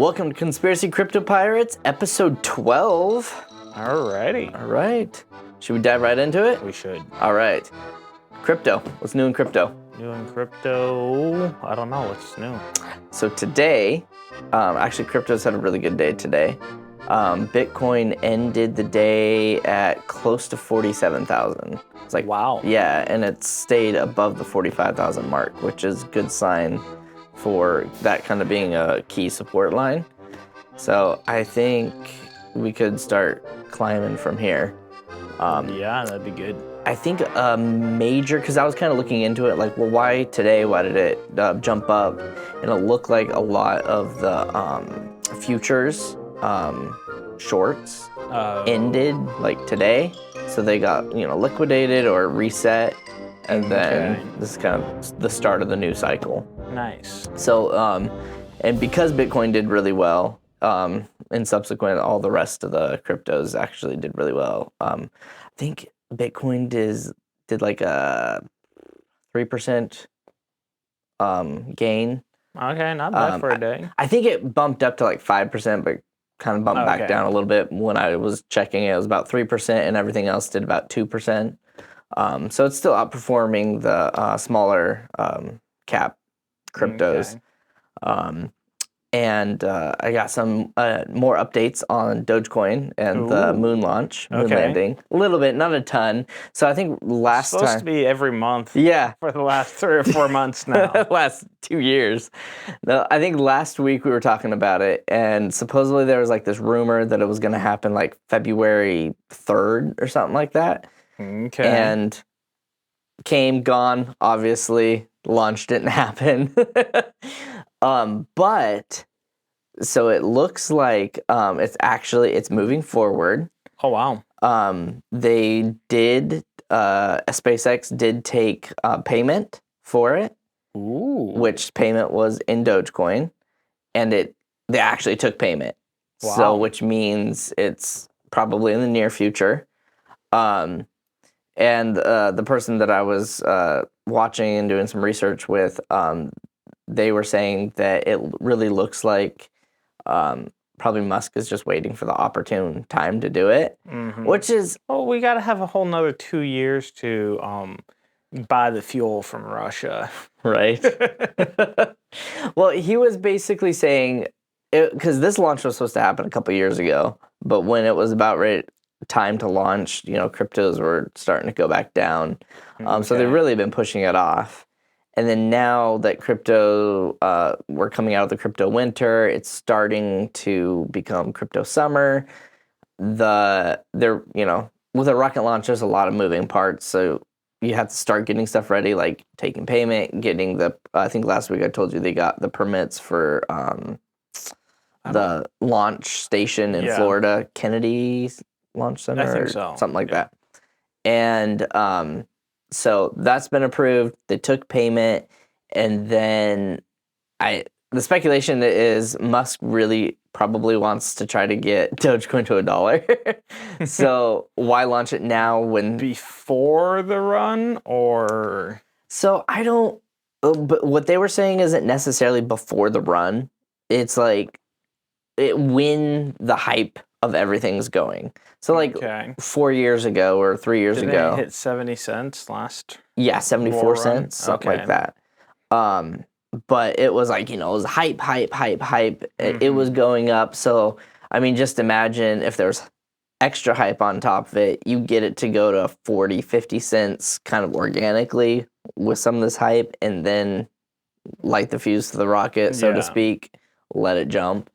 Welcome to Conspiracy Crypto Pirates, episode 12. Alrighty. All right. Should we dive right into it? We should. All right. Crypto. What's new in crypto? New in crypto, I don't know what's new. So today, actually crypto's had a really good day today. Bitcoin ended the day at close to 47,000. It's like, wow. Yeah, and it stayed above the 45,000 mark, which is a good sign for that kind of being a key support line. So I think we could start climbing from here. Yeah, that'd be good. I think a major, because I was kind of looking into it, like, well, why today? Why did it jump up? And it looked like a lot of the futures shorts ended like today. So they got, liquidated or reset. And then this is kind of the start of the new cycle. Nice. So, and because Bitcoin did really well, and subsequent, all the rest of the cryptos actually did really well. I think Bitcoin did like a 3% gain. Okay, not bad for a day. I think it bumped up to like 5%, but kind of bumped back down a little bit. When I was checking it was about 3%, and everything else did about 2%. So it's still outperforming the smaller cap cryptos. Okay. And I got some more updates on Dogecoin and the moon launch, moon landing. A little bit, not a ton. So I think It's supposed to be every month. Yeah. For the last 3 or 4 months now. Last 2 years. No, I think last week we were talking about it, and supposedly there was like this rumor that it was going to happen like February 3rd or something like that. Okay. And gone, obviously. Launch didn't happen. But so it looks like it's moving forward. Oh wow. They did SpaceX did take payment for it. Ooh. Which payment was in Dogecoin, and they actually took payment. Wow. So which means it's probably in the near future. And the person that I was watching and doing some research with, they were saying that it really looks like probably Musk is just waiting for the opportune time to do it, which is... Well, we got to have a whole nother 2 years to buy the fuel from Russia. Right. Well, he was basically saying, because this launch was supposed to happen a couple years ago, but when it was about time to launch, cryptos were starting to go back down. So they've really been pushing it off. And then now that crypto, we're coming out of the crypto winter, it's starting to become crypto summer. With a rocket launch, there's a lot of moving parts. So you have to start getting stuff ready, like taking payment, getting I think last week I told you they got the permits for the launch station in Florida, Kennedy's Launch Center, I think so. Something like that. And so that's been approved. They took payment, and then the speculation is Musk really probably wants to try to get Dogecoin to $1. So why launch it now when before the run, or? So I don't. But what they were saying isn't necessarily before the run. It's like when the hype of everything's going. So like 4 years ago or 3 years ago. Did it hit 70 cents last? Yeah, 74 cents, something like that. But it was like, it was hype. It was going up. So, I mean, just imagine if there's extra hype on top of it, you get it to go to 40, 50 cents kind of organically with some of this hype, and then light the fuse to the rocket, so to speak, let it jump.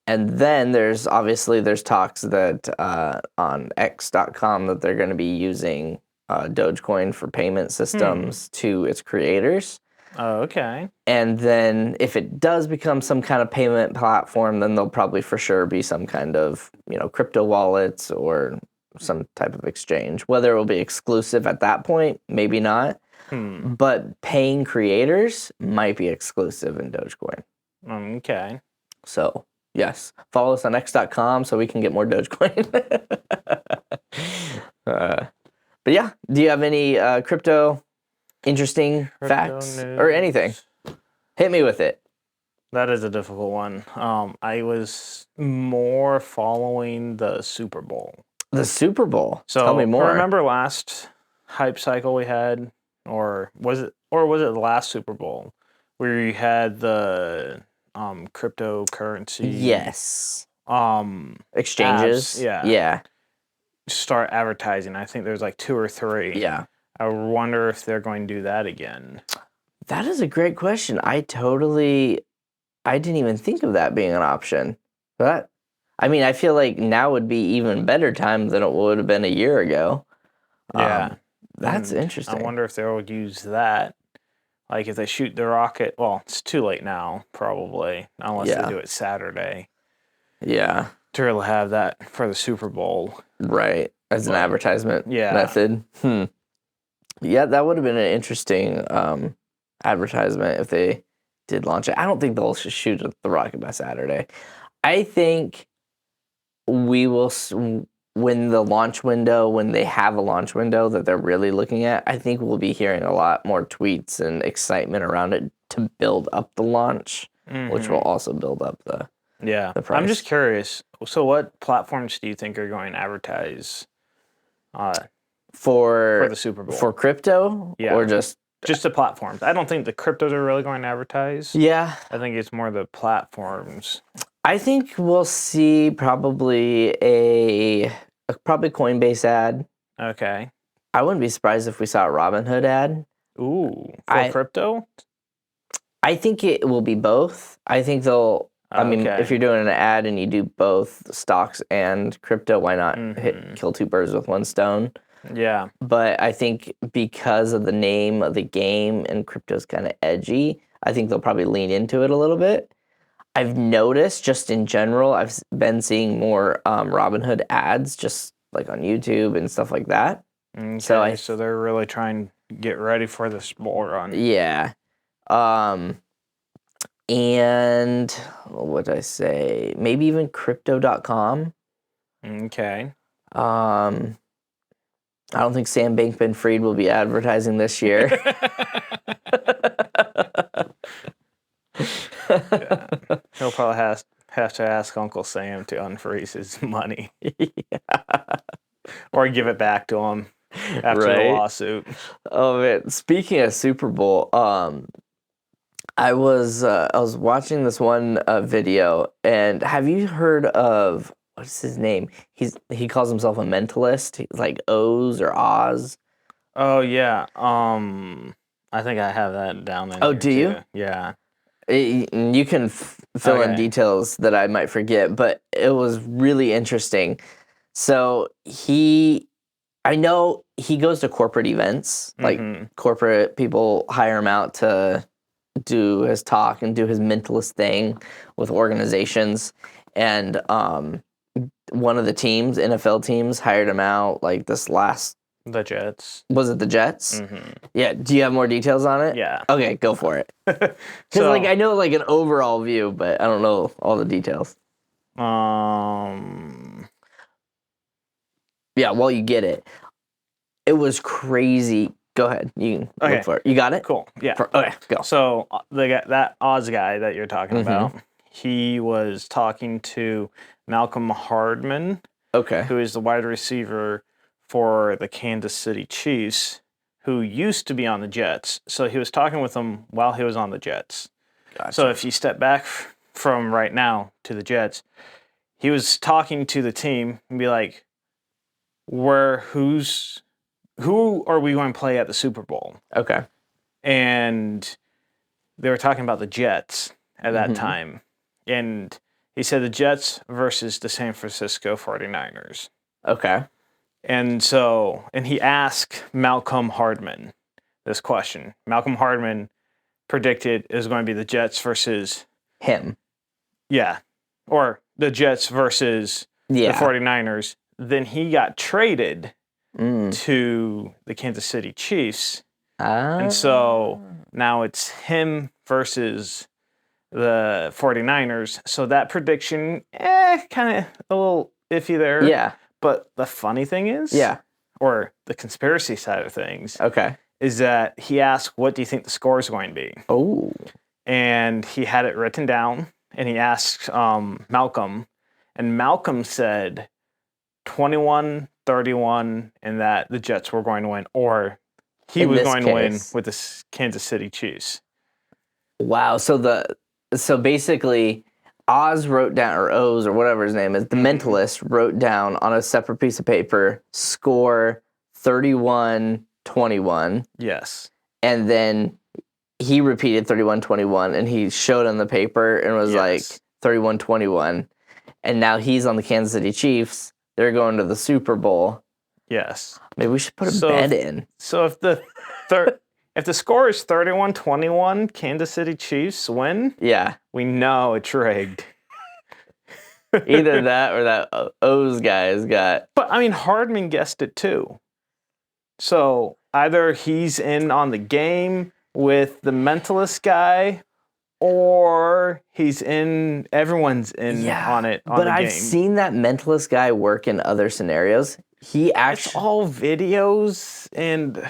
And then there's talks that on X.com that they're going to be using Dogecoin for payment systems to its creators. Oh, okay. And then if it does become some kind of payment platform, then there'll probably for sure be some kind of, crypto wallets or some type of exchange. Whether it will be exclusive at that point, maybe not. But paying creators might be exclusive in Dogecoin. Okay. So, yes, follow us on X.com so we can get more Dogecoin. But yeah, do you have any crypto interesting facts or anything? Hit me with it. That is a difficult one. I was more following the Super Bowl. The Super Bowl. So Tell me more. remember last hype cycle we had, or was it the last Super Bowl where you had the cryptocurrency Yes. apps, Exchanges. Yeah. start advertising? I think there's like 2 or 3. Yeah. I wonder if they're going to do that again. That is a great question. I didn't even think of that being an option. But I mean, I feel like now would be even better time than it would have been a year ago. Yeah. That's And interesting. I wonder if they'll use that. Like if they shoot the rocket, well, it's too late now, probably, unless Yeah. they do it Saturday Yeah. to really have that for the Super Bowl. Right. As an advertisement Yeah. method. Yeah, that would have been an interesting advertisement if they did launch it. I don't think they'll shoot the rocket by Saturday. I think we will, when they have a launch window that they're really looking at, I think we'll be hearing a lot more tweets and excitement around it to build up the launch, which will also build up the price. I'm just curious. So what platforms do you think are going to advertise for the Super Bowl? For crypto? Yeah. Or just the platforms? I don't think the cryptos are really going to advertise. Yeah. I think it's more the platforms. I think we'll see probably a Coinbase ad. Okay. I wouldn't be surprised if we saw a Robinhood ad. Ooh, for crypto? I think it will be both. I think they'll. I mean, if you're doing an ad and you do both stocks and crypto, why not kill 2 birds with 1 stone? Yeah. But I think because of the name of the game and crypto's kind of edgy, I think they'll probably lean into it a little bit. I've noticed just in general, I've been seeing more Robinhood ads just like on YouTube and stuff like that. Okay, so they're really trying to get ready for this bull run. Yeah. And what did I say? Maybe even crypto.com. Okay. I don't think Sam Bankman-Fried will be advertising this year. Yeah. He'll probably have to ask Uncle Sam to unfreeze his money. Or give it back to him after the lawsuit. Oh man, speaking of Super Bowl, I was watching this one video, and have you heard of, what's his name? He calls himself a mentalist. He's like Oz or Oz. Oh yeah. I think I have that down there. Oh, do you? Yeah. You can fill in details that I might forget, but it was really interesting. So I know he goes to corporate events, like corporate people hire him out to do his talk and do his mentalist thing with organizations. And one of the teams, NFL teams, hired him out like this last. The Jets. Was it the Jets? Yeah. Do you have more details on it? Yeah. Okay, go for it. Because I know like an overall view, but I don't know all the details. Yeah, well, you get it. It was crazy. Go ahead. You can look for it. You got it? Cool. Yeah. Okay, go. So that Oz guy that you're talking about, he was talking to Malcolm Hardman, who is the wide receiver for the Kansas City Chiefs, who used to be on the Jets. So he was talking with them while he was on the Jets. Gotcha. So if you step back from right now to the Jets, he was talking to the team and be like, who are we going to play at the Super Bowl? Okay. And they were talking about the Jets at that time. And he said the Jets versus the San Francisco 49ers. Okay. And he asked Malcolm Hardman this question. Malcolm Hardman predicted it was going to be the Jets versus him. Yeah. Or the Jets versus the 49ers. Then he got traded to the Kansas City Chiefs. And so now it's him versus the 49ers. So that prediction, kind of a little iffy there. Yeah. But the funny thing is, or the conspiracy side of things, is that he asked, what do you think the score is going to be? Oh. and he had it written down, and he asked Malcolm, and Malcolm said 21-31, and that the Jets were going to win, or he was going to win with the Kansas City Chiefs. Wow. So basically, Oz wrote down, or Oz, or whatever his name is, the mentalist wrote down on a separate piece of paper, score 31-21. Yes. And then he repeated 31-21, and he showed on the paper and was like 31-21. And now he's on the Kansas City Chiefs. They're going to the Super Bowl. Yes. Maybe we should put a bet in. So if the score is 31-21, Kansas City Chiefs win. Yeah, we know it's rigged. Either that or that O's guy's got. But I mean, Hardman guessed it too. So either he's in on the game with the mentalist guy, or everyone's in on it. But I've seen that mentalist guy work in other scenarios. It's all videos, and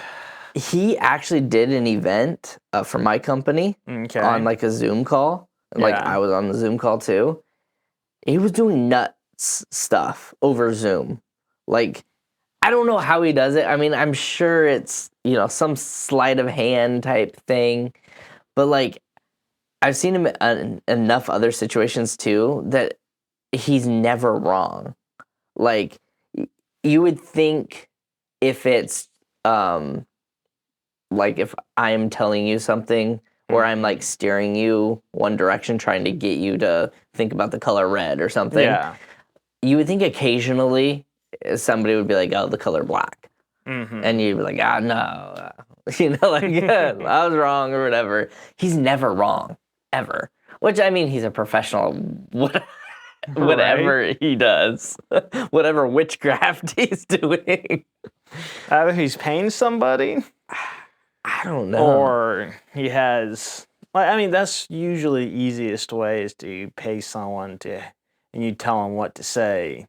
he actually did an event for my company on like a Zoom call. Like I was on the Zoom call too. He was doing nuts stuff over Zoom. Like, I don't know how he does it. I mean, I'm sure it's, some sleight of hand type thing. But like, I've seen him in enough other situations too that he's never wrong. Like, you would think if it's like if I'm telling you something or I'm like steering you one direction, trying to get you to think about the color red or something. Yeah. You would think occasionally somebody would be like, oh, the color black. Mm-hmm. And you'd be like, no. I was wrong or whatever. He's never wrong, ever. Which, I mean, he's a professional, whatever he does. Whatever witchcraft he's doing. Either he's paying somebody. I don't know. Or he has, I mean, that's usually the easiest way is to pay someone and you tell them what to say.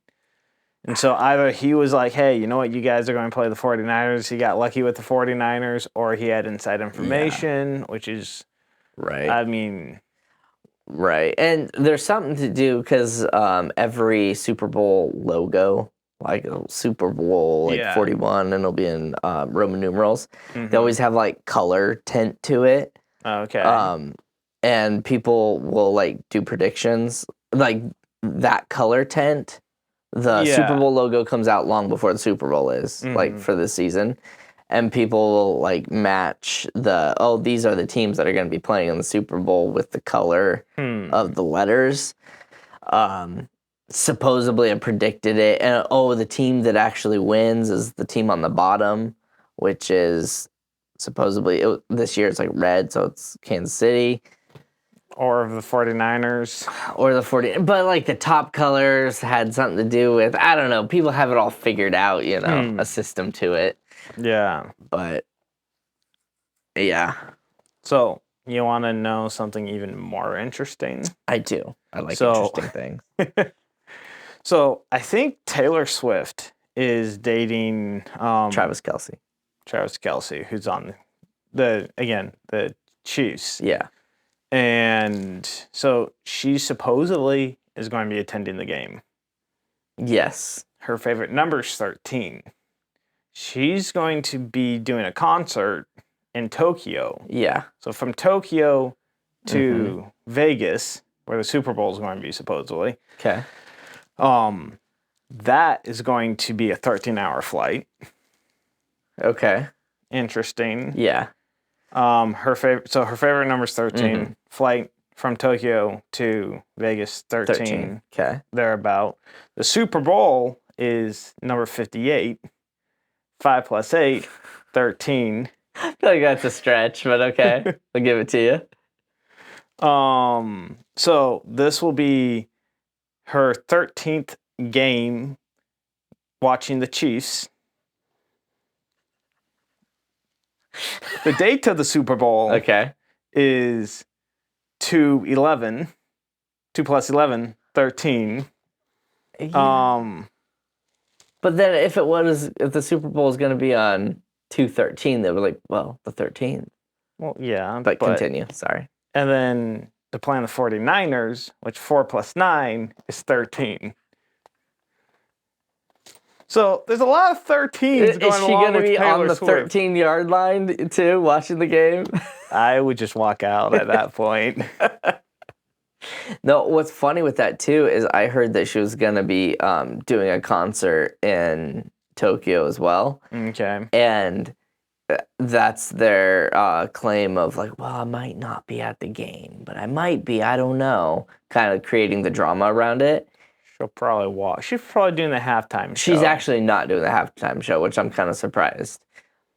And so either he was like, hey, you know what, you guys are going to play the 49ers. He got lucky with the 49ers, or he had inside information, which is, right. I mean. Right. And there's something to do because every Super Bowl logo, like a Super Bowl 41, and it'll be in Roman numerals. Mm-hmm. They always have like color tint to it. Okay. And people will like do predictions. Like that color tint, the Super Bowl logo comes out long before the Super Bowl is, like for this season. And people will like match these are the teams that are going to be playing in the Super Bowl with the color of the letters. Supposedly I predicted it, and the team that actually wins is the team on the bottom, which is supposedly this year it's like red, so it's Kansas City. Or the 49ers. Or the 40, but like the top colors had something to do with, I don't know, people have it all figured out, a system to it. Yeah. But, yeah. So, you want to know something even more interesting? I do. I like interesting things. So, I think Taylor Swift is dating Travis Kelce, who's on the Chiefs. Yeah. And so she supposedly is going to be attending the game. Yes. Her favorite number is 13. She's going to be doing a concert in Tokyo. Yeah. So from Tokyo to Vegas, where the Super Bowl is going to be supposedly. Okay. That is going to be a 13-hour flight. Okay. Interesting. Yeah. Her favorite number is 13. Flight from Tokyo to Vegas, 13. Okay. Thereabout. The Super Bowl is number 58. 5 plus 8, 13. I feel like that's a stretch, but okay. I'll give it to you. So this will be her 13th game watching the Chiefs. The date of the Super Bowl is 2/11. 2 plus 11, 13. Yeah. But then if the Super Bowl is going to be on 2/13, they were like, well, the 13th. Well, yeah. But continue. Sorry. And then to play on the 49ers, which 4 plus 9 is 13. So there's a lot of 13s going along with Taylor Swift. Is she going to be on the 13-yard line too, watching the game? I would just walk out at that point. No, what's funny with that too is I heard that she was going to be doing a concert in Tokyo as well. Okay. And that's their claim of like, well, I might not be at the game, but I might be. I don't know. Kind of creating the drama around it. She'll probably walk. She's probably doing the halftime show. She's actually not doing the halftime show, which I'm kind of surprised.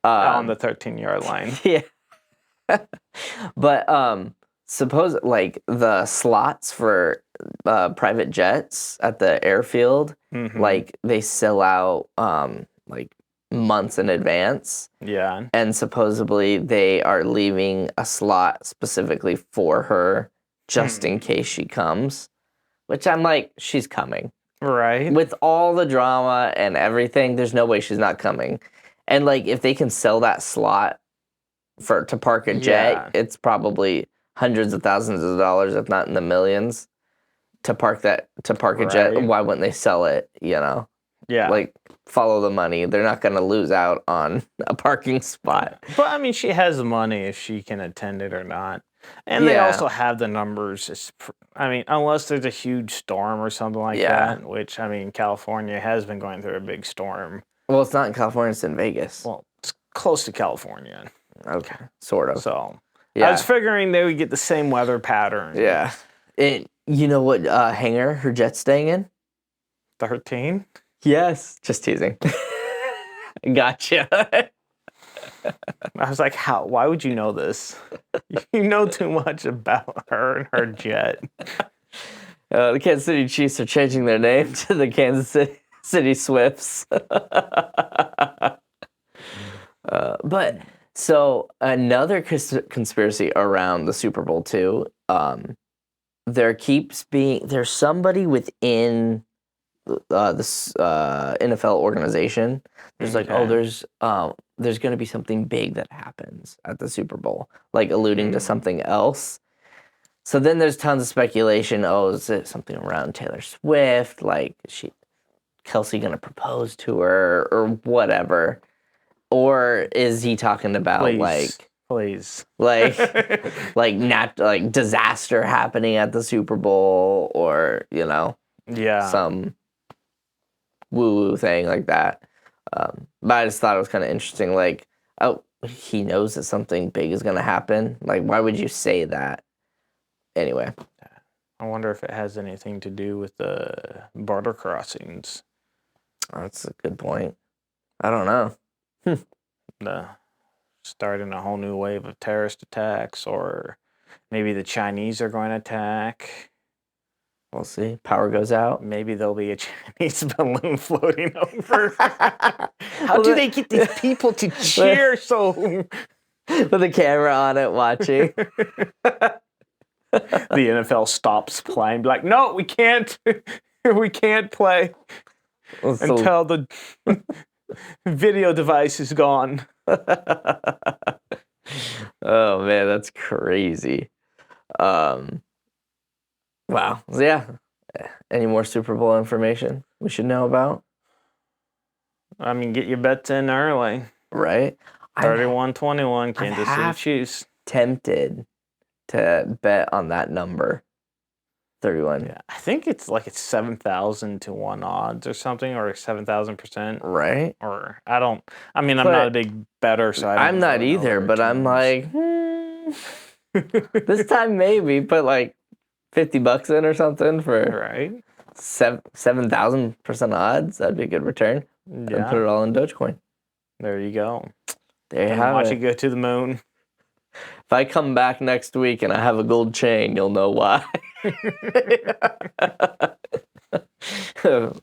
On the 13-yard line. Yeah. But suppose like the slots for private jets at the airfield, like they sell out like months in advance. Yeah. And supposedly they are leaving a slot specifically for her just in case she comes. Which I'm like, she's coming. Right. With all the drama and everything, there's no way she's not coming. And like, if they can sell that slot to park a jet, it's probably hundreds of thousands of dollars, if not in the millions, to park a jet. Why wouldn't they sell it? You know? Yeah. Like, follow the money. They're not going to lose out on a parking spot. But I mean, she has the money if she can attend it or not. And they also have the numbers. I mean, unless there's a huge storm or something like that, which, I mean, California has been going through a big storm. Well, it's not in California, it's in Vegas. Well, it's close to California. Okay, sort of. So, I was figuring they would get the same weather pattern. Yeah. And you know what hangar her jet's staying in? 13? Yes. Just teasing. Gotcha. I was like, how? Why would you know this? You know too much about her and her jet. The Kansas City Chiefs are changing their name to the Kansas City Swifts. But so another conspiracy around the Super Bowl too. There's somebody within this NFL organization. There's like, there's going to be something big that happens at the Super Bowl, like alluding to something else. So then there's tons of speculation. Oh, is it something around Taylor Swift? Like, Kelsey going to propose to her or whatever? Or is he talking about like disaster happening at the Super Bowl, or some woo-woo thing like that? But I just thought it was kind of interesting. Like, oh, he knows that something big is going to happen. Like, why would you say that? Anyway. I wonder if it has anything to do with the border crossings. Oh, that's a good point. I don't know. Starting a whole new wave of terrorist attacks, or maybe the Chinese are going to attack. We'll see. Power goes out. Maybe there'll be a Chinese balloon floating over. How do they get these people to cheer so? With a camera on it, watching. The NFL stops playing. Be like, no, we can't. We can't play until the video device is gone. Oh man, that's crazy. Wow. Yeah. Any more Super Bowl information we should know about? I mean, get your bets in early. Right? 31-21, Kansas City Chiefs. Tempted to bet on that number. 31. Yeah, I think it's 7,000 to 1 odds or something, or 7,000%. Right? Or I'm not a big bettor, so I'm not either, but I'm like, this time maybe put like $50 in or something for 7,000% odds. That'd be a good return. Yeah. And put it all in Dogecoin. There you go. There you have it. Watch it go to the moon. If I come back next week and I have a gold chain, you'll know why.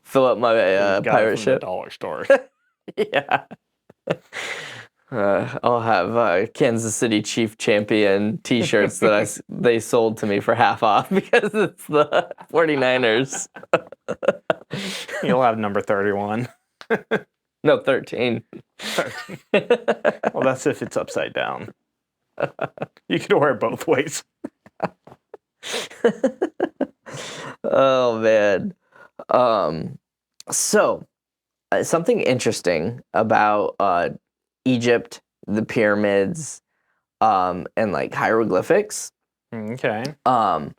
Fill up my pirate ship. Dollar store. Yeah. I'll have Kansas City Chief Champion T-shirts that they sold to me for half off because it's the 49ers. You'll have number 31. No, 13. 13. Well, that's if it's upside down. You can wear it both ways. Oh man. So something interesting about Egypt, the pyramids, and like hieroglyphics. Okay. I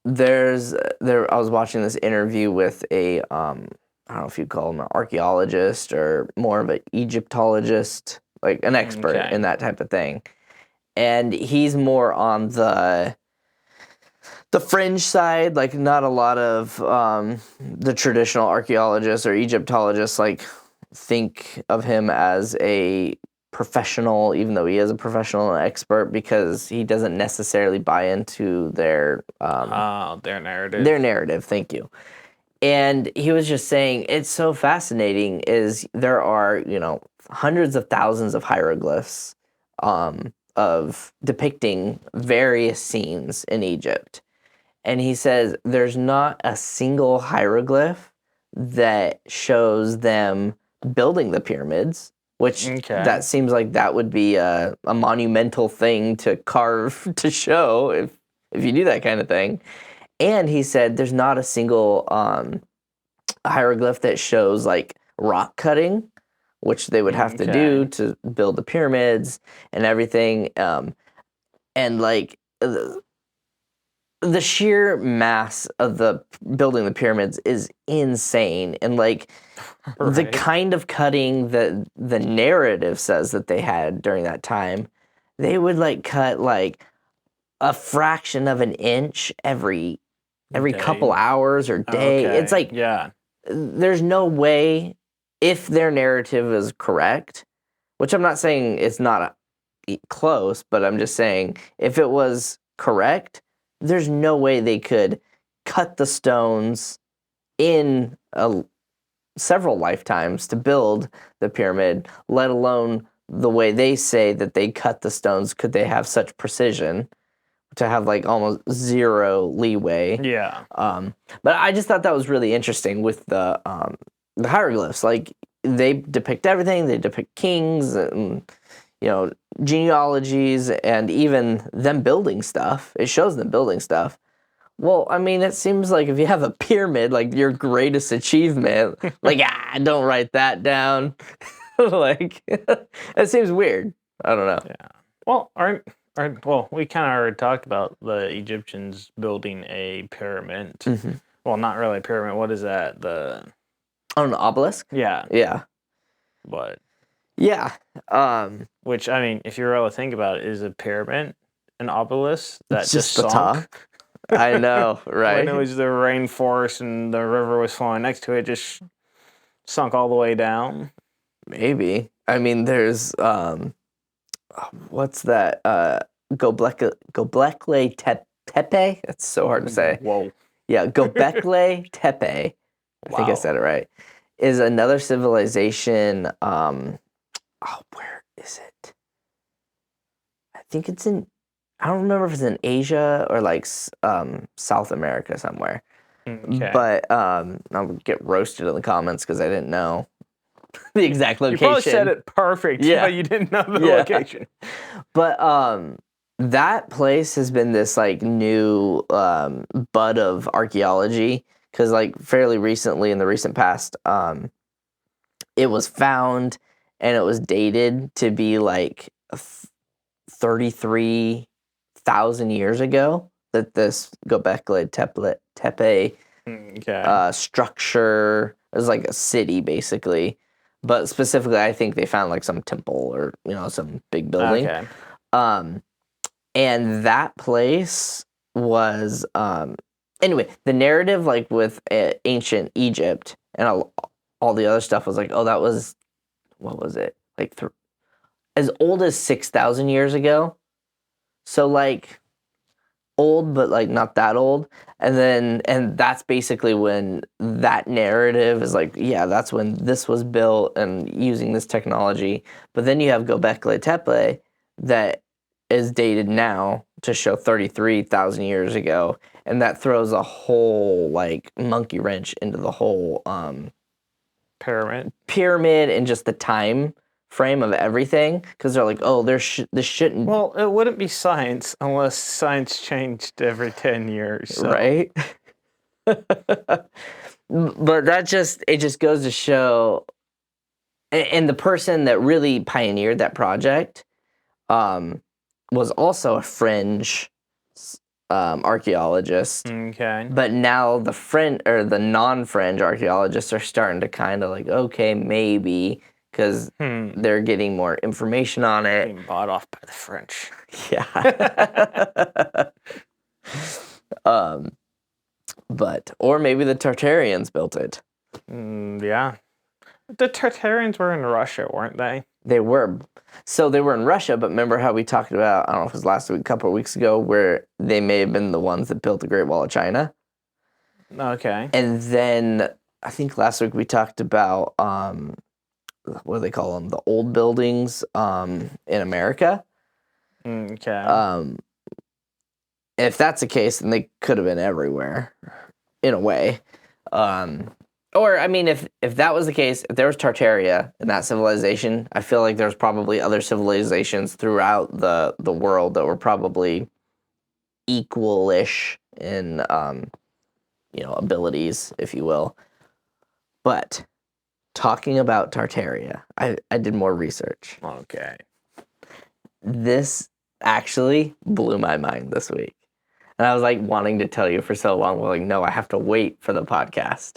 was watching this interview with a I don't know if you call him an archaeologist or more of an Egyptologist, like an expert in that type of thing. And he's more on the fringe side, like not a lot of the traditional archaeologists or Egyptologists like think of him as a professional, even though he is a professional and expert, because he doesn't necessarily buy into their narrative. Their narrative, thank you. And he was just saying it's so fascinating is there are, hundreds of thousands of hieroglyphs of depicting various scenes in Egypt. And he says there's not a single hieroglyph that shows them building the pyramids, which that seems like that would be a monumental thing to carve to show if you do that kind of thing. And he said there's not a single hieroglyph that shows like rock cutting, which they would have to do to build the pyramids and everything. And like the sheer mass of the building the pyramids is insane. And like the kind of cutting that the narrative says that they had during that time, they would like cut like a fraction of an inch every couple hours or day. It's like, there's no way, if their narrative is correct, which I'm not saying it's not close, but I'm just saying if it was correct, there's no way they could cut the stones in several lifetimes to build the pyramid, let alone the way they say that they cut the stones. Could they have such precision to have like almost zero leeway? Yeah. But I just thought that was really interesting with the hieroglyphs. Like they depict everything. They depict kings and genealogies and even them building stuff. It shows them building stuff. Well, I mean, it seems like if you have a pyramid, like your greatest achievement, like, don't write that down. Like, it seems weird. I don't know. Yeah. Well, we kind of already talked about the Egyptians building a pyramid. Mm-hmm. Well, not really a pyramid. What is that? An obelisk? Yeah. Yeah. But. Yeah. Which, I mean, if you really think about it, is a pyramid an obelisk that just the sunk? top? I know, right? When it was the rainforest and the river was flowing next to it, just sunk all the way down. Maybe. I mean, there's what's that? Gobekli Tepe. That's so hard to say. Whoa. Yeah, Gobekli Tepe. I think I said it right. Is another civilization. Where is it? I think it's in. I don't remember if it's in Asia or like South America somewhere. Okay. But I'll get roasted in the comments because I didn't know the exact location. You probably said it perfect, but you didn't know the location. But that place has been this like new bud of archaeology because like fairly recently in the recent past, it was found and it was dated to be like 33,000 years ago that this Gobekli Tepe structure is like a city basically. But specifically, I think they found like some temple or some big building. Okay. And that place was anyway. The narrative, like with ancient Egypt and all the other stuff, was like, oh, that was what was it like as old as 6,000 years ago. So like old, but like not that old. And that's basically when that narrative is like, yeah, that's when this was built and using this technology. But then you have Gobekli Tepe that is dated now to show 33,000 years ago. And that throws a whole like monkey wrench into the whole pyramid and just the time frame of everything because they're like, oh, this shouldn't. Well, it wouldn't be science unless science changed every 10 years. So. Right? But it just goes to show, and the person that really pioneered that project was also a fringe archaeologist. Okay. But now the non-fringe archaeologists are starting to kind of like, okay, maybe, because they're getting more information on it. Being bought off by the French. Yeah. Or maybe the Tartarians built it. Yeah. The Tartarians were in Russia, weren't they? They were. So they were in Russia, but remember how we talked about, I don't know if it was last week, a couple of weeks ago, where they may have been the ones that built the Great Wall of China? Okay. And then I think last week we talked about, what do they call them? The old buildings in America. Okay. If that's the case, then they could have been everywhere, in a way. Or, I mean, if that was the case, if there was Tartaria in that civilization, I feel like there's probably other civilizations throughout the world that were probably equal-ish in, abilities, if you will. But talking about Tartaria, I did more research. Okay. This actually blew my mind this week. And I was like wanting to tell you for so long. Well, like, no, I have to wait for the podcast.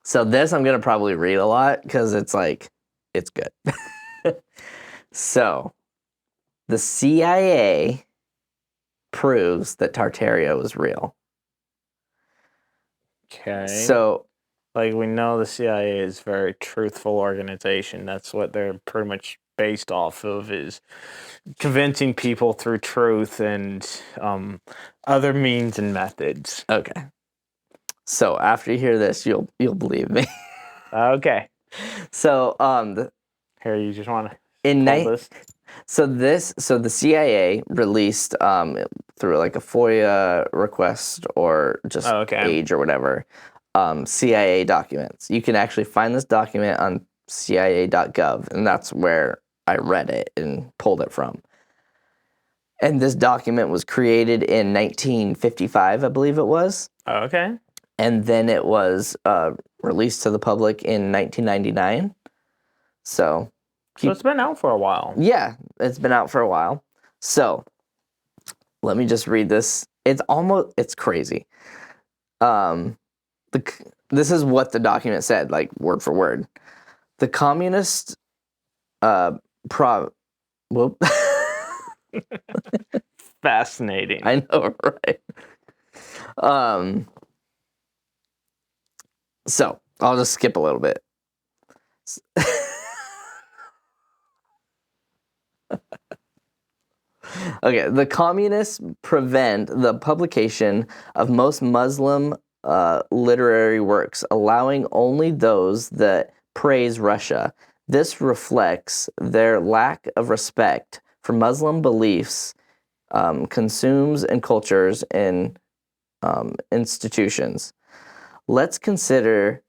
So this I'm going to probably read a lot because it's good. So the CIA proves that Tartaria was real. Okay. So, like, we know the CIA is a very truthful organization. That's what they're pretty much based off of, is convincing people through truth and other means and methods. Okay. So after you hear this, you'll believe me. Okay. So here, you just want to this. So the CIA released through like a FOIA request or just age or whatever, CIA documents. You can actually find this document on CIA.gov, and that's where I read it and pulled it from. And this document was created in 1955, I believe it was. Okay. And then it was released to the public in 1999. So it's been out for a while. Yeah, it's been out for a while. So let me just read this. It's crazy. This is what the document said, like word for word. The communist Fascinating. I know, right? So I'll just skip a little bit. Okay, the communists prevent the publication of most Muslim literary works, allowing only those that praise Russia. This reflects their lack of respect for Muslim beliefs, consumes and cultures and institutions. Let's consider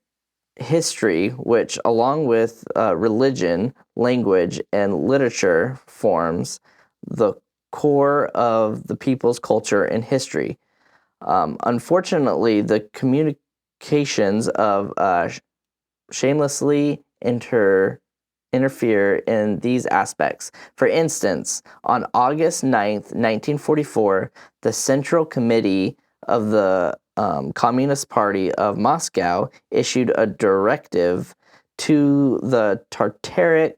history, which, along with religion, language, and literature, forms the core of the people's culture and history. Unfortunately, the communications of shamelessly interfere in these aspects. For instance, on August 9th, 1944, the Central Committee of the Communist Party of Moscow issued a directive to the Tartaric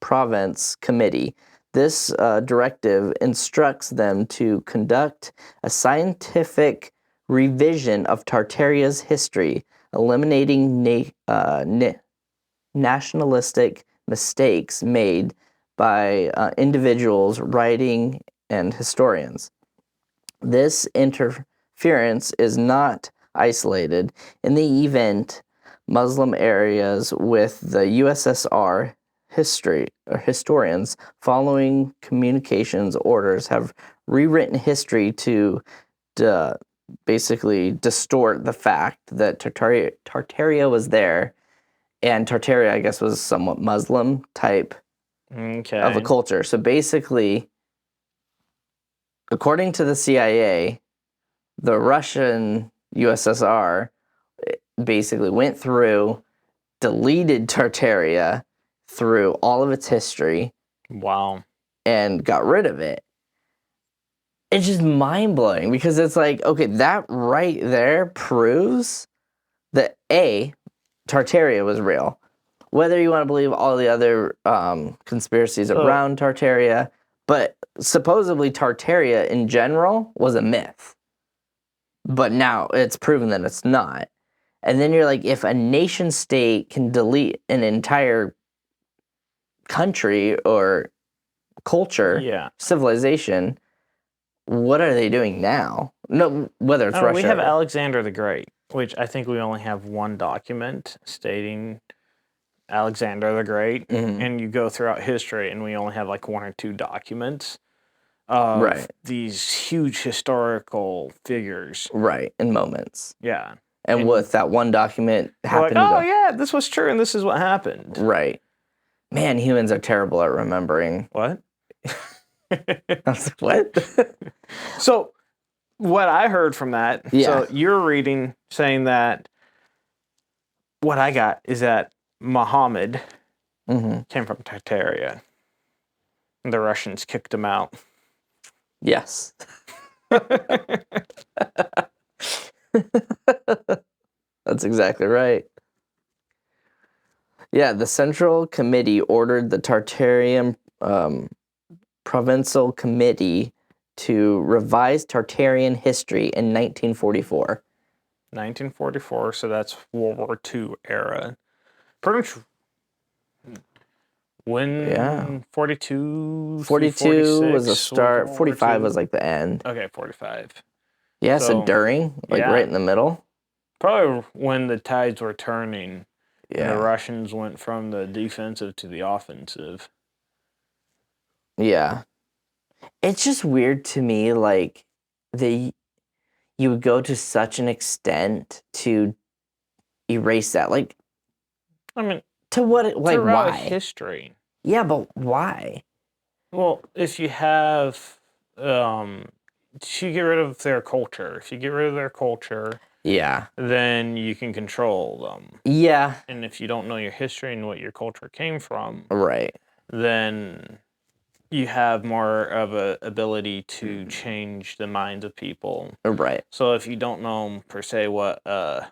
Province Committee. This directive instructs them to conduct a scientific revision of Tartaria's history, eliminating nationalistic mistakes made by individuals, writing, and historians. This interference is not isolated. In the event, Muslim areas with the USSR historians following communications orders have rewritten history to basically distort the fact that Tartaria was there and Tartaria, I guess, was somewhat Muslim type of a culture. So basically, according to the CIA, the Russian USSR basically went through, deleted Tartaria through all of its history. Wow. And got rid of it. It's just mind-blowing because it's like, okay, that right there proves that A, Tartaria was real. Whether you want to believe all the other conspiracies around Tartaria, but supposedly Tartaria in general was a myth. But now it's proven that it's not. And then you're like, if a nation state can delete an entire country or culture, civilization, what are they doing now? No, whether it's Russia. We have Alexander the Great, which I think we only have one document stating Alexander the Great, and you go throughout history, and we only have like one or two documents of these huge historical figures. Right, in moments. Yeah. And with that one document happened. Like, oh, yeah, this was true, and this is what happened. Right. Man, humans are terrible at remembering. What? I was like, what? So, what I heard from that, so you're reading saying that what I got is that Muhammad came from Tartaria. And the Russians kicked him out. Yes. That's exactly right. Yeah, the Central Committee ordered the Tartarian Provincial Committee to revise Tartarian history in 1944. 1944, so that's World War II era. Pretty much when 42 was the start, 45 was like the end. Okay, 45. Yeah, so during, like right in the middle. Probably when the tides were turning. Yeah. The Russians went from the defensive to the offensive. Yeah. It's just weird to me, like, you would go to such an extent to erase that. Like, I mean, to what, like, why? History. Yeah, but why? Well, if you have, if you get rid of their culture, then you can control them. Yeah. And if you don't know your history and what your culture came from, then you have more of a ability to change the minds of people. Right. So if you don't know per se what a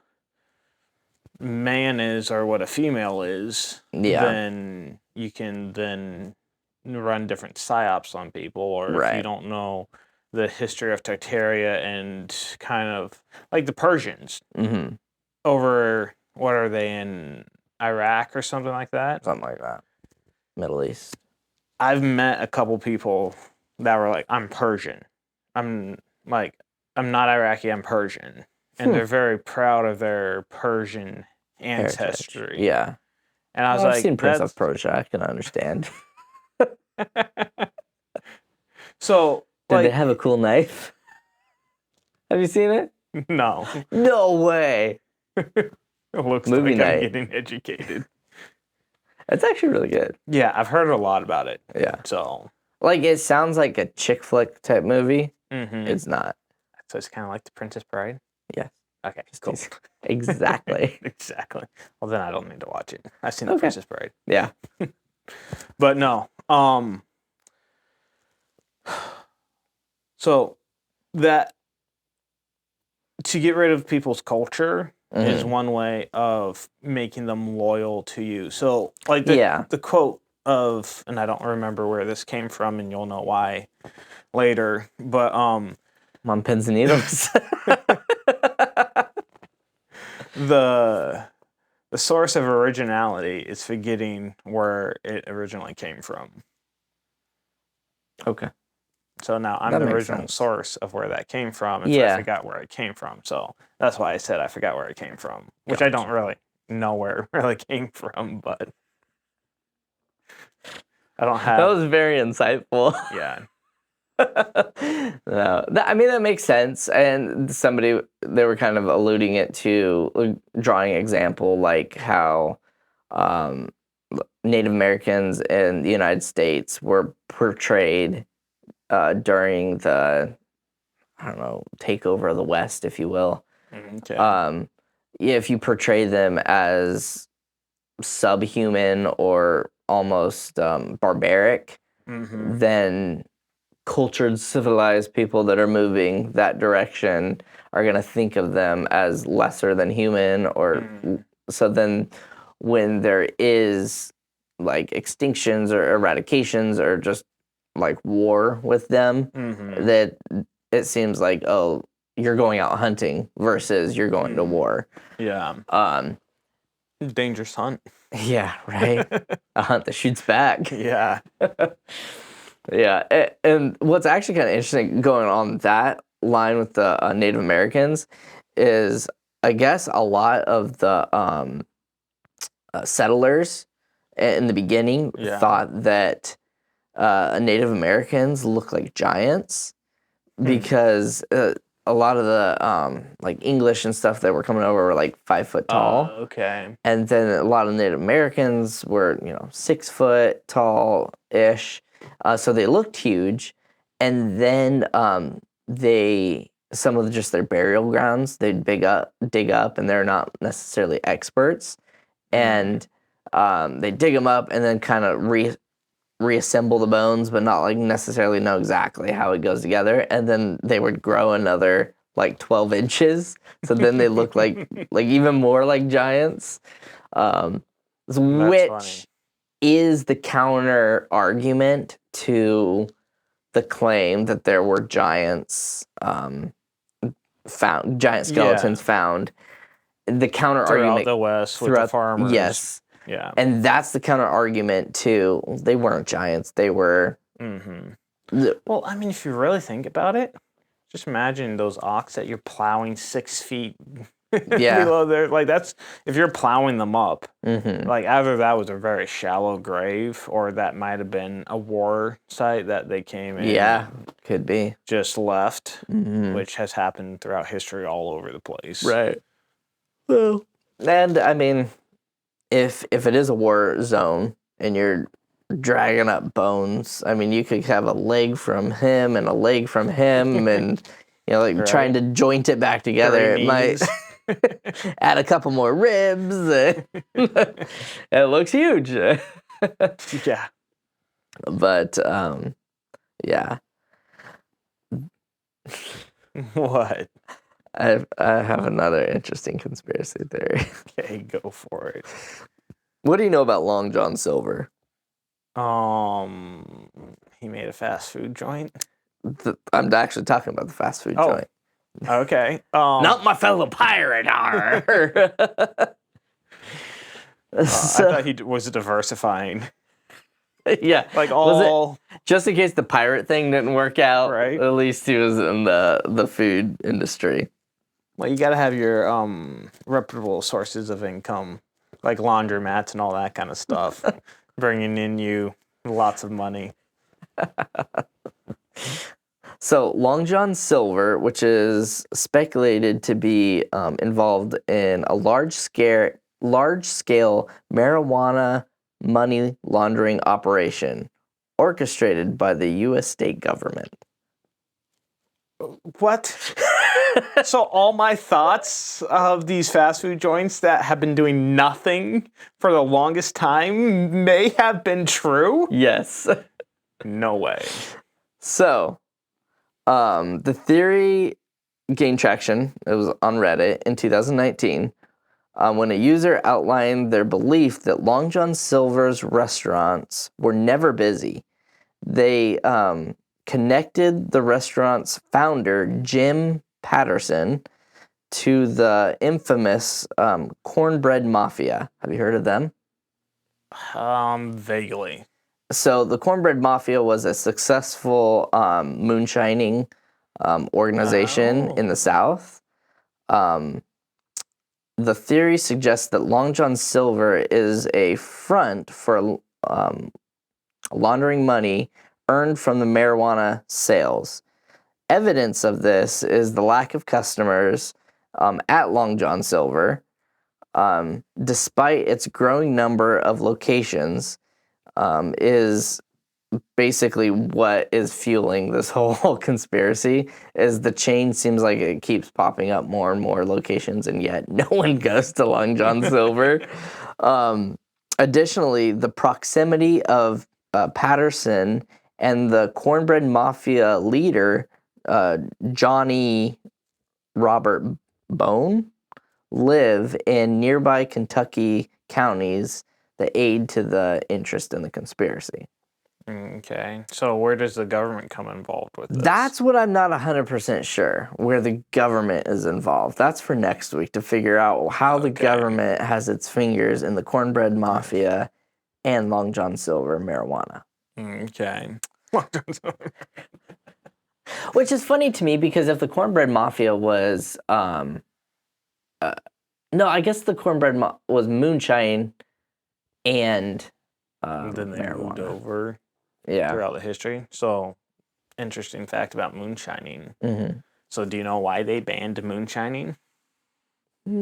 man is or what a female is, then you can then run different psyops on people. Or if you don't know the history of Tartaria and kind of like the Persians over, what are they, in Iraq or something like that? Something like that. Middle East. I've met a couple people that were like, I'm Persian. I'm not Iraqi, I'm Persian. And they're very proud of their Persian ancestry. Heritage. Yeah. And I was like, I've seen Prince of Persia, I can understand. So, did they have a cool knife? Have you seen it? No. No way. It looks Movie like night. I'm getting educated. It's actually really good. Yeah, I've heard a lot about it. Yeah. So, like, it sounds like a chick flick type movie. It's not. So it's kind of like The Princess Bride? Yeah. Okay, cool. Exactly. Exactly. Well, then I don't need to watch it. I've seen The Princess Bride. Yeah. But no. So that to get rid of people's culture is one way of making them loyal to you. So like the quote of, and I don't remember where this came from, and you'll know why later, but I'm on pins and needles. The source of originality is forgetting where it originally came from. Okay. So now I'm the original source of where that came from, and so I forgot where it came from. So that's why I said I forgot where it came from, which I don't really know where it really came from, but I don't have... That was very insightful. Yeah. No, I mean, that makes sense. And they were kind of alluding it to, drawing an example, like how Native Americans in the United States were portrayed during the, I don't know, takeover of the West, if you will. Okay. If you portray them as subhuman or almost barbaric, then cultured, civilized people that are moving that direction are going to think of them as lesser than human, or so then when there is like extinctions or eradications or just like war with them, that it seems like, oh, you're going out hunting versus you're going to war. Yeah. Dangerous hunt. Yeah, right. A hunt that shoots back. Yeah. Yeah, and what's actually kind of interesting going on that line with the Native Americans is, I guess, a lot of the settlers in the beginning thought that Native Americans look like giants because a lot of the like English and stuff that were coming over were like 5 foot tall. Okay. And then a lot of Native Americans were, 6 foot tall ish. So they looked huge. And then some of just their burial grounds, they'd dig up, and they're not necessarily experts. And they dig them up and then kind of reassemble the bones, but not like necessarily know exactly how it goes together. And then they would grow another like 12 inches. So then they look like even more like giants, which funny. is the counter argument to the claim that there were giants found, giant skeletons found. The counter argument throughout the West with the farmers. Yes. Yeah. And that's the counter argument to, they weren't giants. They were. Well, I mean, if you really think about it, just imagine those ox that you're plowing 6 feet below there. Like, that's, if you're plowing them up, like either that was a very shallow grave or that might have been a war site that they came in. Yeah, could be. Just left, which has happened throughout history all over the place. Right. Well, and I mean, if it is a war zone and you're dragging up bones, I mean, you could have a leg from him and a leg from him, and trying to joint it back together. It might add a couple more ribs. It looks huge. Yeah. But yeah. What? I have another interesting conspiracy theory. Okay, go for it. What do you know about Long John Silver? He made a fast food joint. I'm actually talking about the fast food joint. Okay. Not my fellow pirate. I thought he was diversifying. Yeah. Like all. Just in case the pirate thing didn't work out, right? At least he was in the food industry. Well, you got to have your reputable sources of income, like laundromats and all that kind of stuff, bringing in you lots of money. So Long John Silver, which is speculated to be involved in a large-scale marijuana money laundering operation orchestrated by the U.S. state government. What? So all my thoughts of these fast food joints that have been doing nothing for the longest time may have been true? Yes. No way. So, the theory gained traction. It was on Reddit in 2019 when a user outlined their belief that Long John Silver's restaurants were never busy. They connected the restaurant's founder, Jim Patterson, to the infamous Cornbread Mafia. Have you heard of them? Vaguely. So the Cornbread Mafia was a successful moonshining organization in the South. The theory suggests that Long John Silver is a front for laundering money earned from the marijuana sales. Evidence of this is the lack of customers at Long John Silver. despite its growing number of locations, is basically what is fueling this whole conspiracy. Is the chain seems like it keeps popping up more and more locations, and yet no one goes to Long John Silver. Additionally, the proximity of Patterson and the cornbread mafia leader, Johnny Robert Bone, live in nearby Kentucky counties that aid to the interest in the conspiracy. Okay. So where does the government come involved with this? That's what I'm not 100% sure, where the government is involved. That's for next week to figure out how the government has its fingers in the cornbread mafia and Long John Silver marijuana. Okay. Which is funny to me because if the cornbread mafia was, no, I guess the cornbread was moonshine and then they marijuana. moved over Yeah. throughout the history. So, interesting fact about moonshining. Mm-hmm. So, do you know why they banned moonshining?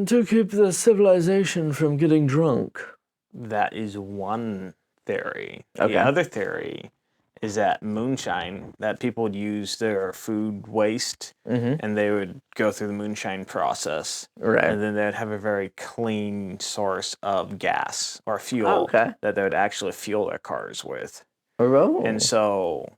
To keep the civilization from getting drunk. That is one theory. Okay. The other theory is that moonshine, that people would use their food waste and they would go through the moonshine process. Right. And then they'd have a very clean source of gas or fuel that they would actually fuel their cars with. Oh. And so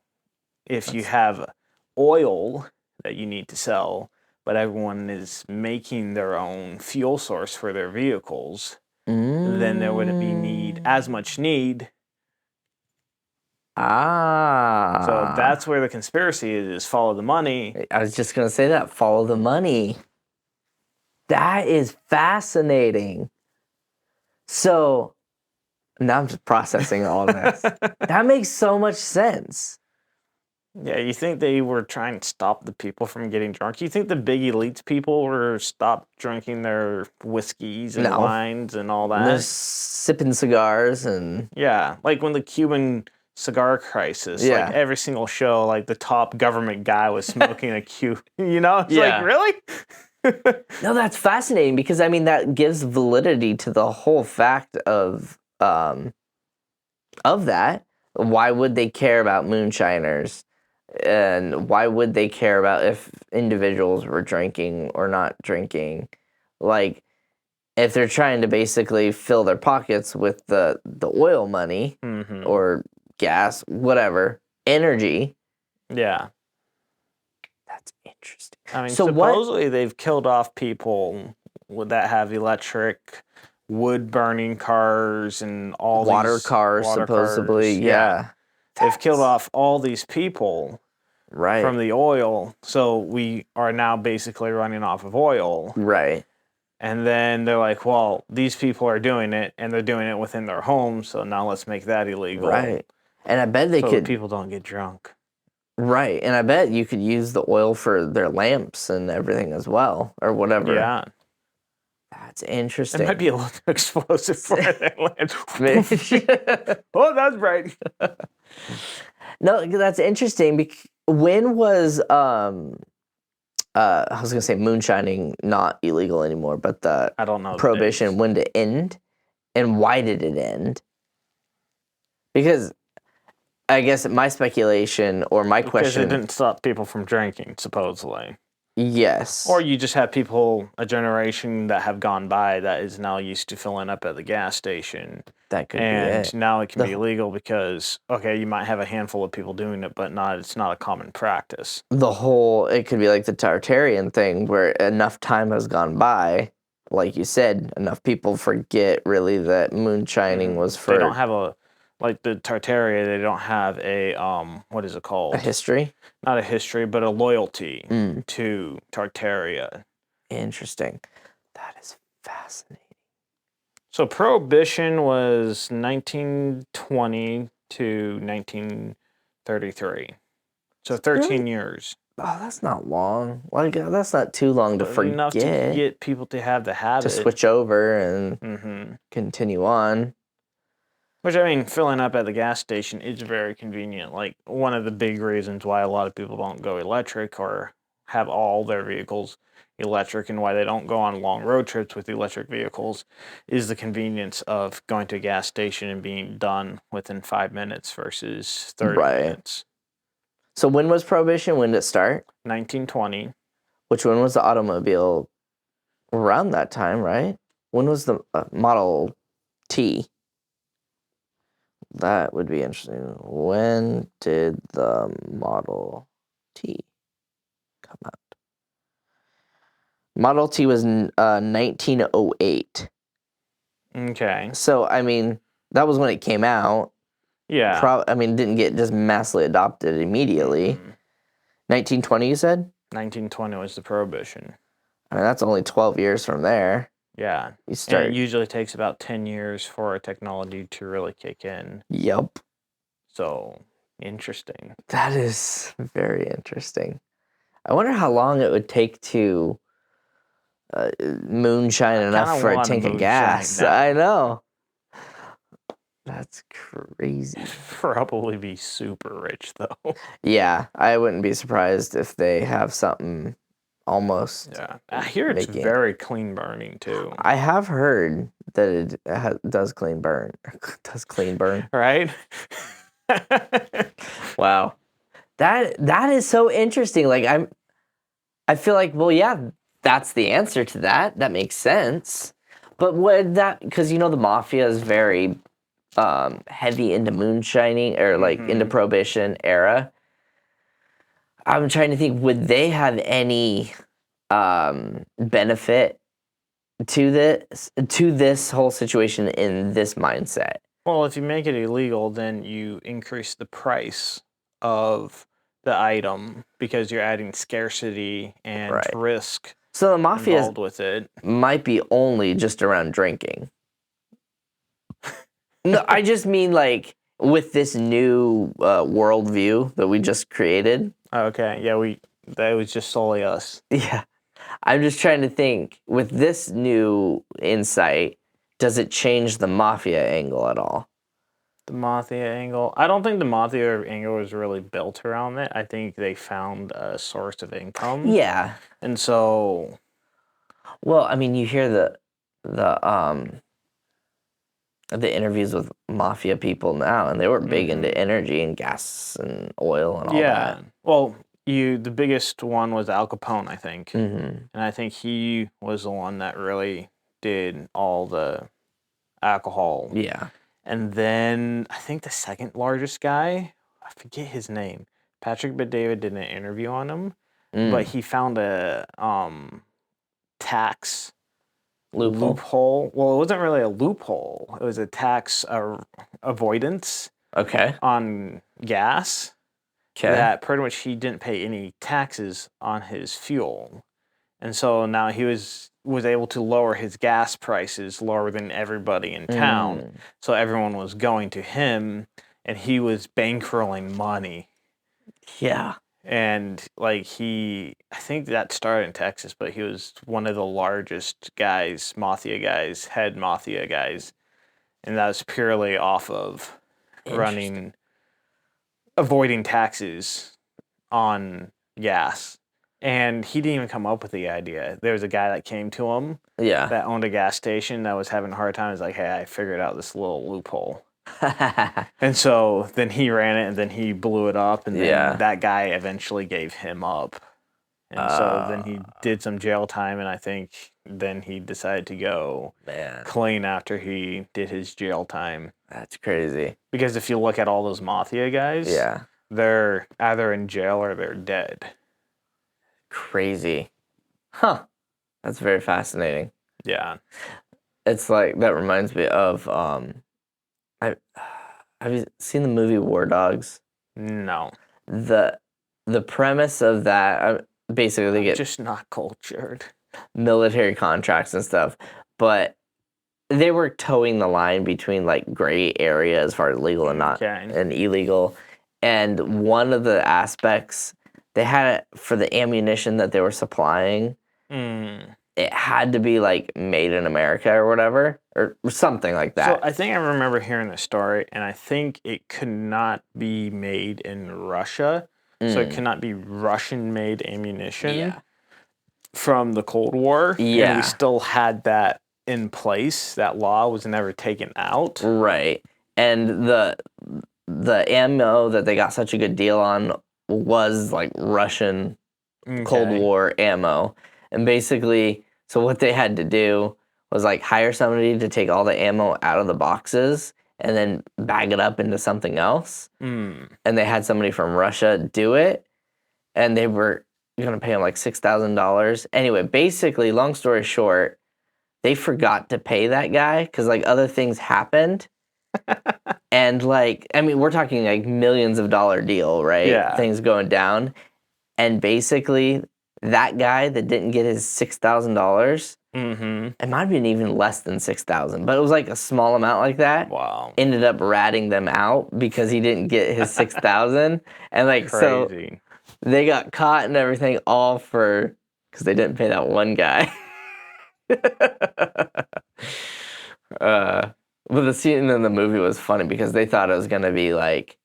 if you have oil that you need to sell, but everyone is making their own fuel source for their vehicles, then there wouldn't be as much need. So that's where the conspiracy is follow the money. I was just going to say that. Follow the money. That is fascinating. So now I'm just processing all of this. That makes so much sense. Yeah, you think they were trying to stop the people from getting drunk? You think the big elites people were stopped drinking their whiskeys and wines and all that? They're sipping cigars and... Yeah, like when the Cuban cigar crisis, like every single show, like the top government guy was smoking a Cuban, It's like, really? No, that's fascinating because, I mean, that gives validity to the whole fact of that. Why would they care about moonshiners? And why would they care about if individuals were drinking or not drinking? Like, if they're trying to basically fill their pockets with the oil money or gas, whatever, energy. Yeah. That's interesting. I mean, so supposedly they've killed off people that have electric, wood-burning cars and all water cars, supposedly. Yeah. They've killed off all these people from the oil, so we are now basically running off of oil. Right. And then they're like, well, these people are doing it, and they're doing it within their homes, so now let's make that illegal. Right. And I bet they could... people don't get drunk. Right. And I bet you could use the oil for their lamps and everything as well, or whatever. Yeah. That's interesting. It might be a little explosive for their lamps. Oh, that's bright. No, that's interesting. When was... I was going to say moonshining not illegal anymore, but the I don't know prohibition, when did it end? And why did it end? Because I guess my speculation or my question... Because it didn't stop people from drinking, supposedly. Yes. Or you just have people, a generation that have gone by that is now used to filling up at the gas station. That could be it. And now it can be illegal because, you might have a handful of people doing it, but it's not a common practice. It could be like the Tartarian thing where enough time has gone by, like you said, enough people forget really that moonshining was for... They don't have like the Tartaria, they don't have a, what is it called? A history? Not a history, but a loyalty to Tartaria. Interesting. That is fascinating. So Prohibition was 1920 to 1933. So 13 years. Oh, that's not long. Like, that's not too long to forget. Enough to get people to have the habit. To switch over and continue on. Which, I mean, filling up at the gas station is very convenient. Like, one of the big reasons why a lot of people don't go electric or have all their vehicles electric and why they don't go on long road trips with electric vehicles is the convenience of going to a gas station and being done within 5 minutes versus 30 minutes. So when was Prohibition? When did it start? 1920. Which one was the automobile around that time, right? When was the Model T? That would be interesting. When did the Model T come out? Model T was 1908. Okay. So, I mean, that was when it came out. Yeah. Didn't get just massively adopted immediately. 1920, you said? 1920 was the Prohibition. I mean, that's only 12 years from there. Yeah. And it usually takes about 10 years for a technology to really kick in. Yep. So, interesting. That is very interesting. I wonder how long it would take to moonshine enough for a tank of gas. Now. I know. That's crazy. Probably be super rich, though. Yeah, I wouldn't be surprised if they have something almost. Yeah, I hear it's very clean burning, too. I have heard that it does clean burn. Does clean burn. Right? Wow. That is so interesting. Like, I feel like, well, yeah, that's the answer to that. That makes sense. But because the mafia is very heavy into moonshining or like into Prohibition era. I'm trying to think, would they have any benefit to this whole situation in this mindset? Well, if you make it illegal, then you increase the price of the item because you're adding scarcity and risk. So the mafia involved with it might be only just around drinking. No, I just mean like with this new worldview that we just created. Okay, yeah, that was just solely us. Yeah, I'm just trying to think with this new insight, does it change the mafia angle at all? The mafia angle? I don't think the mafia angle was really built around it. I think they found a source of income. Yeah, and so. Well, I mean, you hear the interviews with mafia people now, and they were big into energy and gas and oil and all that. Well, the biggest one was Al Capone, I think. And I think he was the one that really did all the alcohol. Yeah. And then I think the second largest guy, I forget his name. Patrick Bet-David did an interview on him, but he found a tax loophole. Well, it wasn't really a loophole. It was a tax avoidance. Okay. On gas. Okay. That pretty much he didn't pay any taxes on his fuel, and so now he was able to lower his gas prices lower than everybody in town. So everyone was going to him, and he was bankrolling money. Yeah. And like I think that started in Texas, but he was one of the largest guys, head mafia guys. And that was purely off of avoiding taxes on gas. And he didn't even come up with the idea. There was a guy that came to him that owned a gas station that was having a hard time. He's like, hey, I figured out this little loophole. And so then he ran it, and then he blew it up, and then that guy eventually gave him up. And so then he did some jail time, and I think then he decided to go clean after he did his jail time. That's crazy. Because if you look at all those mafia guys, they're either in jail or they're dead. Crazy. Huh. That's very fascinating. Yeah. It's like, that reminds me of, have you seen the movie War Dogs? No. The premise of that, basically they get just not cultured. Military contracts and stuff, but they were towing the line between like gray area as far as legal and not and illegal. And one of the aspects they had it for the ammunition that they were supplying. It had to be like made in America or whatever, or something like that. So I think I remember hearing this story, and I think it could not be made in Russia. So it cannot be Russian-made ammunition. Yeah. from the Cold War. Yeah. And we still had that in place. That law was never taken out. Right. And the ammo that they got such a good deal on was like Russian Cold War ammo. And basically, so what they had to do was like hire somebody to take all the ammo out of the boxes and then bag it up into something else. And they had somebody from Russia do it. And they were going to pay him like $6,000. Anyway, basically, long story short, they forgot to pay that guy because like other things happened. And like, I mean, we're talking like millions of dollar deal, right? Yeah. Things going down. And basically, that guy that didn't get his $6,000, it might have been even less than $6,000, but it was like a small amount like that. Wow. Ended up ratting them out because he didn't get his $6,000. And like, so they got caught and everything all because they didn't pay that one guy. But the scene in the movie was funny because they thought it was going to be like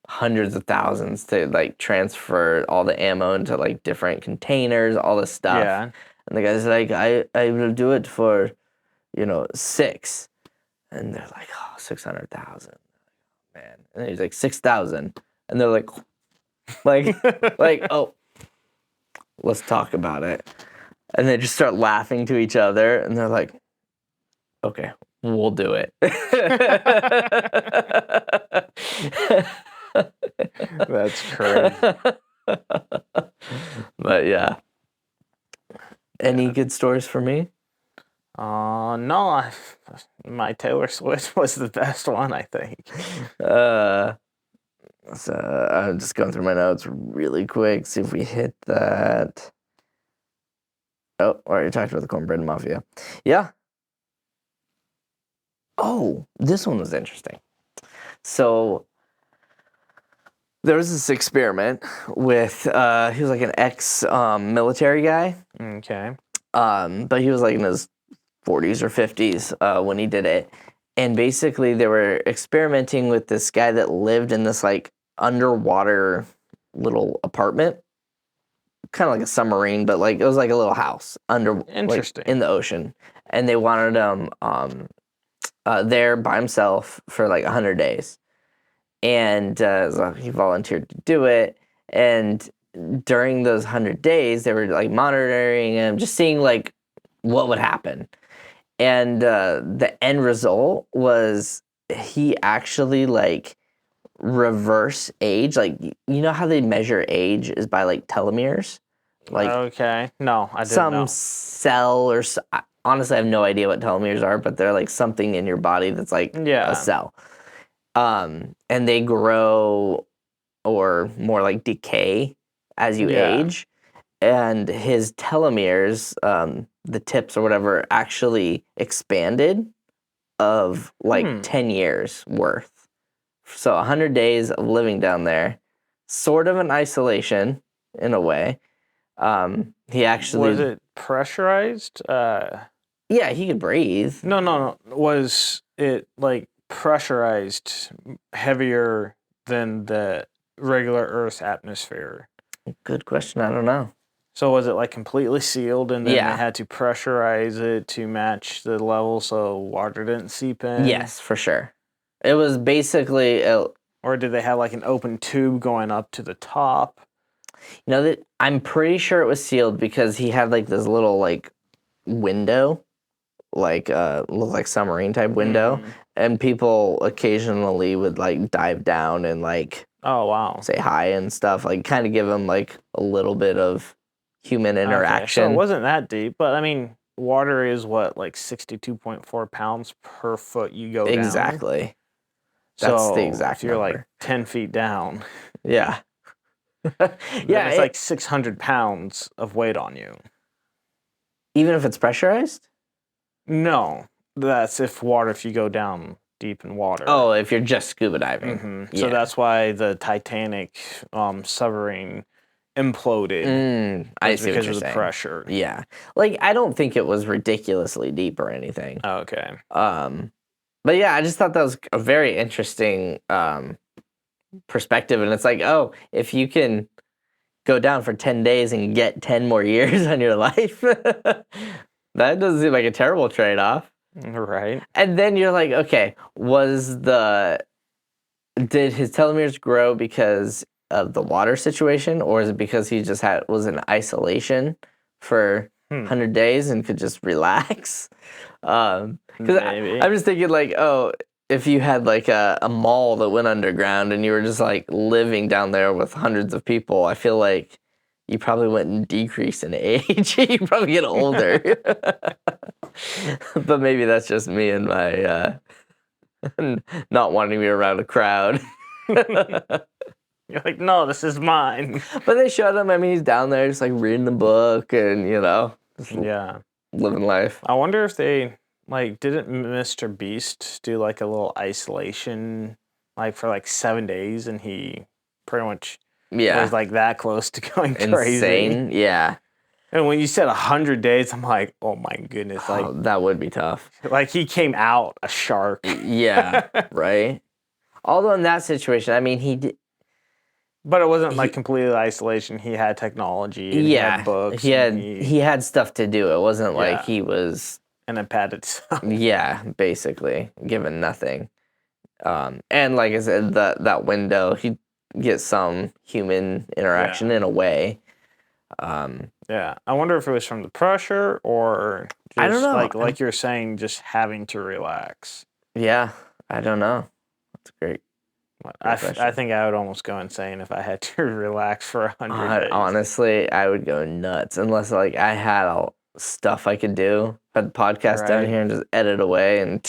hundreds of thousands to like transfer all the ammo into like different containers, all this stuff. Yeah. And the guy's like, I will do it for, $6. And they're like, oh, 600,000. Man. And he's like, 6,000. And they're like, oh, let's talk about it. And they just start laughing to each other. And they're like, okay, we'll do it. That's crazy. But yeah. Any good stories for me? No, my Taylor Swift was the best one, I think. So I'm just going through my notes really quick, see if we hit that. Oh, already talked about the Cornbread Mafia. Yeah. Oh, this one was interesting. So there was this experiment with, he was like an ex-military guy. Okay. But he was like in his 40s or 50s when he did it. And basically they were experimenting with this guy that lived in this like underwater little apartment. Kind of like a submarine, but like it was like a little house Interesting. Like, in the ocean. And they wanted him there by himself for like 100 days. And so he volunteered to do it. And during those 100 days, they were like monitoring him, just seeing like what would happen. And the end result was he actually like reverse age. Like, you know how they measure age is by like telomeres? Like, okay. No, I didn't know. Some cell or honestly, I have no idea what telomeres are, but they're like something in your body that's like a cell. And they grow or more like decay as you age. And his telomeres, the tips or whatever, actually expanded of like 10 years worth. So 100 days of living down there, sort of in isolation in a way. He actually... Was it pressurized? Yeah, he could breathe. No. Was it like pressurized heavier than the regular Earth's atmosphere? Good question. I don't know. So was it like completely sealed and then they had to pressurize it to match the level so water didn't seep in? Yes, for sure. It was basically... Or did they have like an open tube going up to the top? That I'm pretty sure it was sealed because he had like this little like window, like looked like submarine type window, and people occasionally would like dive down and like say hi and stuff, like kind of give him like a little bit of human interaction. Okay, so it wasn't that deep, but I mean, water is what, like 62.4 pounds per foot you go down? Exactly. That's the exact if you're number. like 10 feet down. Yeah. It's like 600 pounds of weight on you. Even if it's pressurized? No. That's if you go down deep in water. Oh, if you're just scuba diving. So that's why the Titanic submarine imploded. I see what you're saying. Because of the pressure. Yeah. Like, I don't think it was ridiculously deep or anything. Okay. But yeah, I just thought that was a very interesting perspective. And it's like, oh, if you can go down for 10 days and get 10 more years on your life. That doesn't seem like a terrible trade-off. Right. And then you're like, okay, did his telomeres grow because of the water situation, or is it because he just was in isolation for 100 days and could just relax? Because I'm just thinking like, oh, if you had like a mall that went underground and you were just like living down there with hundreds of people, I feel like you probably wouldn't decrease in age. You probably get older. But maybe that's just me and my not wanting to be around a crowd. You're like, no, this is mine. But they showed him. I mean, he's down there just like reading the book and just living life. I wonder if they didn't Mr. Beast do like a little isolation for like 7 days, and he pretty much was like that close to going crazy. Insane, yeah. And when you said 100 days, I'm like, oh my goodness, that would be tough. Like he came out a shark. Yeah, right. Although in that situation, I mean, he did. But it wasn't like completely isolation. He had technology. And he had books. He had stuff to do. It wasn't like he was. And it padded stuff. Yeah, basically, given nothing. And like I said, that window, he gets some human interaction in a way. Yeah, I wonder if it was from the pressure or just, I don't know. Like you're saying, just having to relax. Yeah, I don't know. That's great. I think I would almost go insane if I had to relax for 100 days. Honestly, I would go nuts unless like I had stuff I could do. Had the podcast down here and just edit away and.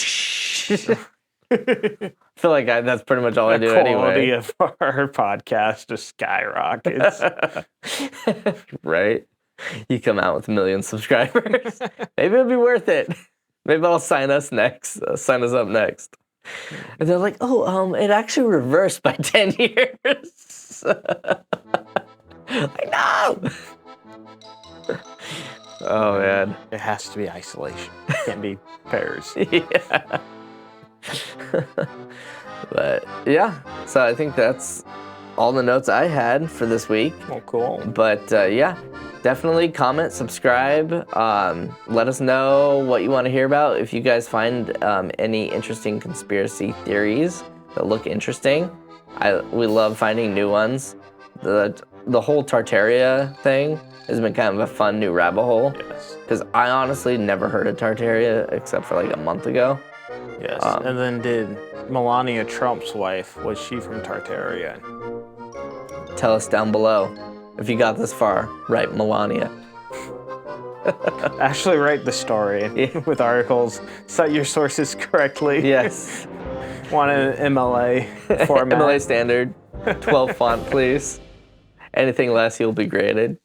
I feel like that's pretty much all I do anyway. The quality of our podcast just skyrockets. Right? You come out with 1 million subscribers. Maybe it'll be worth it. Maybe I'll sign us up next. And they're like, oh, it actually reversed by 10 years. Like, no! Oh, man. It has to be isolation. It can't be pairs. Yeah. But, yeah. So I think that's all the notes I had for this week. Oh, cool. But, yeah. Definitely comment, subscribe. Let us know what you want to hear about. If you guys find any interesting conspiracy theories that look interesting, we love finding new ones. The whole Tartaria thing has been kind of a fun new rabbit hole. Yes. Because I honestly never heard of Tartaria except for like a month ago. Yes. And then did Melania Trump's wife, was she from Tartaria? Tell us down below. If you got this far, write Melania. Actually write the story with articles. Cite your sources correctly. Yes. Want an MLA format. MLA standard. 12 font, please. Anything less, you'll be graded.